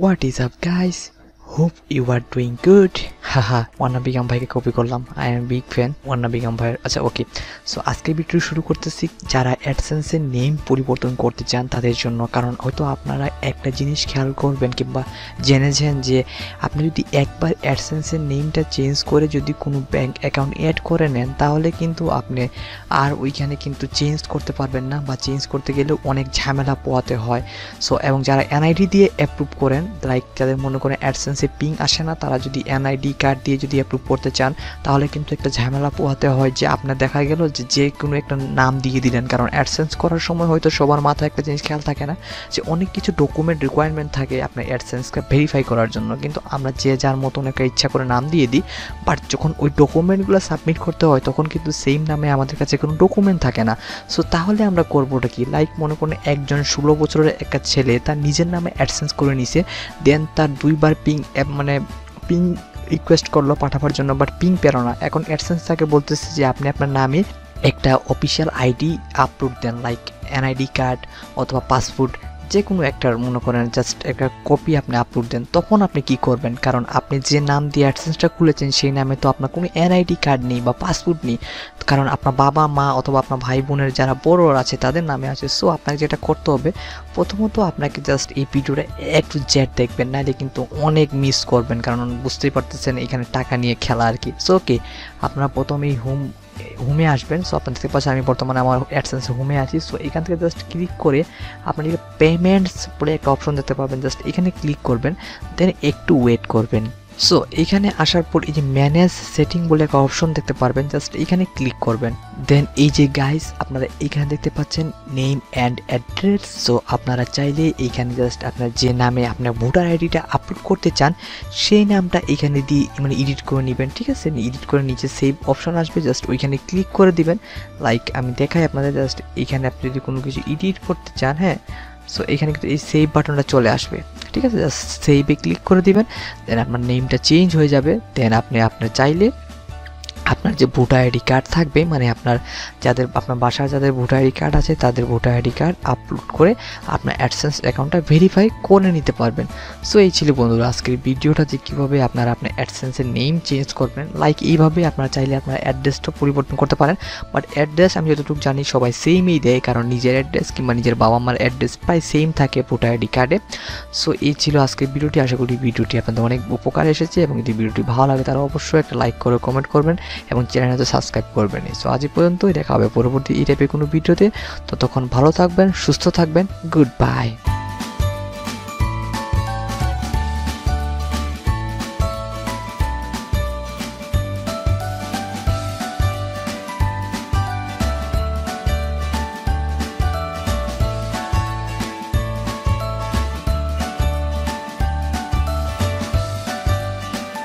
What is up guys? Hope you are doing good. হাহা ওয়ান্না বিগাম ভাইকে copy করলাম। I am big fan ওয়ান্না বিগাম ভাইয়ের। আচ্ছা ওকে, so আজকের ভিডিও শুরু করতেছি যারা অ্যাডসেন্সের নেম পরিবর্তন করতে চান তাদের জন্য। কারণ হয়তো আপনারা একটা জিনিস খেয়াল করবেন কিংবা জেনেছেন যে আপনি যদি একবার অ্যাডসেন্সের নেমটা চেঞ্জ করে যদি কোনো ব্যাংক অ্যাকাউন্ট অ্যাড করে নেন তাহলে কিন্তু আপনি আর ওইখানে কিন্তু চেঞ্জ করতে পারবেন না, বা চেঞ্জ করতে গেলেও অনেক ঝামেলা পোহাতে হয়। সো এবং যারা এনআইডি দিয়ে অ্যাপ্রুভ করেন, লাইক যাদের মনে করেন অ্যাডসেন্সে পিং আসে না, তারা যদি এনআইডি কার্ড দিয়ে যদি অ্যাপ্রুভ করতে চান তাহলে কিন্তু একটা ঝামেলা পোহাতে হয় যে আপনার দেখা গেল যে কোনো একটা নাম দিয়ে দিলেন। কারণ অ্যাডসেন্স করার সময় হয়তো সবার মাথায় একটা জিনিস খেয়াল থাকে না যে অনেক কিছু ডকুমেন্ট রিকোয়ারমেন্ট থাকে আপনার অ্যাডসেন্সকে ভেরিফাই করার জন্য, কিন্তু আমরা যে যার মতন একটা ইচ্ছা করে নাম দিয়ে দিই। বাট যখন ওই ডকুমেন্টগুলো সাবমিট করতে হয় তখন কিন্তু সেম নামে আমাদের কাছে কোনো ডকুমেন্ট থাকে না। সো তাহলে আমরা করবোটা কি? লাইক মনে করেন একজন 16 বছরের একটা ছেলে তার নিজের নামে অ্যাডসেন্স করে নিছে, দেন তার দুইবার পিং রিকোয়েস্ট করলো পাঠাবার জন্য, বাট পিং পেরো না। এখন অ্যাডসেন্স তাকে বলতেছে যে আপনি আপনার নামে একটা অফিসিয়াল আইডি আপলোড দেন, লাইক এনআইডি কার্ড অথবা পাসপোর্ট, যে কোনো একটার মনে করেন জাস্ট একটা কপি আপনি আপলোড দেন। তখন আপনি কি করবেন? কারণ আপনি যে নাম দিয়ে অ্যাডসেন্সটা খুলেছেন সেই নামে তো আপনার কোনো এনআইডি কার্ড নেই বা পাসপোর্ট নেই, কারণ আপনার বাবা মা অথবা আপনার ভাই বোনের যারা বড় আছে তাদের নামে আছে। সো আপনাকে যেটা করতে হবে, প্রথমত আপনাকে জাস্ট এই ভিডিওটা একটু জেড দেখবেন, নাহলে কিন্তু অনেক মিস করবেন। কারণ বুঝতেই পারতেছেন এখানে টাকা নিয়ে খেলা আর কি। সো ওকে, আপনারা প্রথমেই হোমে আসবেন। সো আপনার দেখতে পাচ্ছেন আমি বর্তমানে আমার অ্যাডসেন্সে হোমে আছি। সো এখান থেকে জাস্ট ক্লিক করে আপনার পেমেন্টস বলে একটা অপশন দেখতে পাবেন, জাস্ট এখানে ক্লিক করবেন, দেন একটু ওয়েট করবেন। সো এখানে আসার পর এই যে ম্যানেজ সেটিং বলে একটা অপশন দেখতে পারবেন, জাস্ট এখানে ক্লিক করবেন। দেন এই যে গাইস আপনারা এখানে দেখতে পাচ্ছেন নেম অ্যান্ড অ্যাড্রেস। সো আপনারা চাইলে এইখানে জাস্ট আপনার যে নামে আপনার ভোটার আইডিটা আপলোড করতে চান সেই নামটা এখানে দিয়ে এডিট করে নেবেন, ঠিক আছে? এডিট করে নিচে সেভ অপশন আসবে, জাস্ট ওইখানে ক্লিক করে দিবেন। লাইক আমি দেখাই আপনাদের, জাস্ট এখানে আপনি যদি কোনো কিছু এডিট করতে চান, হ্যাঁ, সো এখানে কিন্তু এই সেভ বাটনটা চলে আসবে, ঠিক আছে? জাস্ট সেভে ক্লিক করে দিবেন, দেন আপনার নেমটা চেঞ্জ হয়ে যাবে। দেন আপনি চাইলে আপনার যে ভোটার আইডি কার্ড থাকবে, আপনার বাসার যাদের ভোটার আইডি কার্ড আছে তাদের ভোটার আইডি কার্ড আপলোড করে আপনার অ্যাডসেন্স অ্যাকাউন্টটা ভেরিফাই করে নিতে পারবেন। সো এই ছিল বন্ধুরা আজকের ভিডিওটা, যে কীভাবে আপনার অ্যাডসেন্সের নেম চেঞ্জ করবেন। লাইক এইভাবে আপনারা চাইলে আপনার অ্যাড্রেসটা পরিবর্তন করতে পারেন, বাট অ্যাড্রেস আমি যতটুকু জানি সবাই সেমই দেয়, কারণ নিজের অ্যাড্রেস কিংবা নিজের বাবা মার অ্যাড্রেস প্রায় সেম থাকে ভোটার আইডি কার্ডে। সো এই ছিল আজকের ভিডিওটি। আশা করি ভিডিওটি আপনাদের অনেক উপকার এসেছে, এবং যদি ভিডিওটি ভালো লাগে তাহলে অবশ্যই একটা লাইক করে কমেন্ট করবেন এবং চ্যানেলটা সাবস্ক্রাইব করবেন। সো আজ পর্যন্তই, দেখা হবে পরবর্তী এই টাইপের কোনো ভিডিওতে। ততক্ষণ ভালো থাকবেন, সুস্থ থাকবেন, গুড বাই।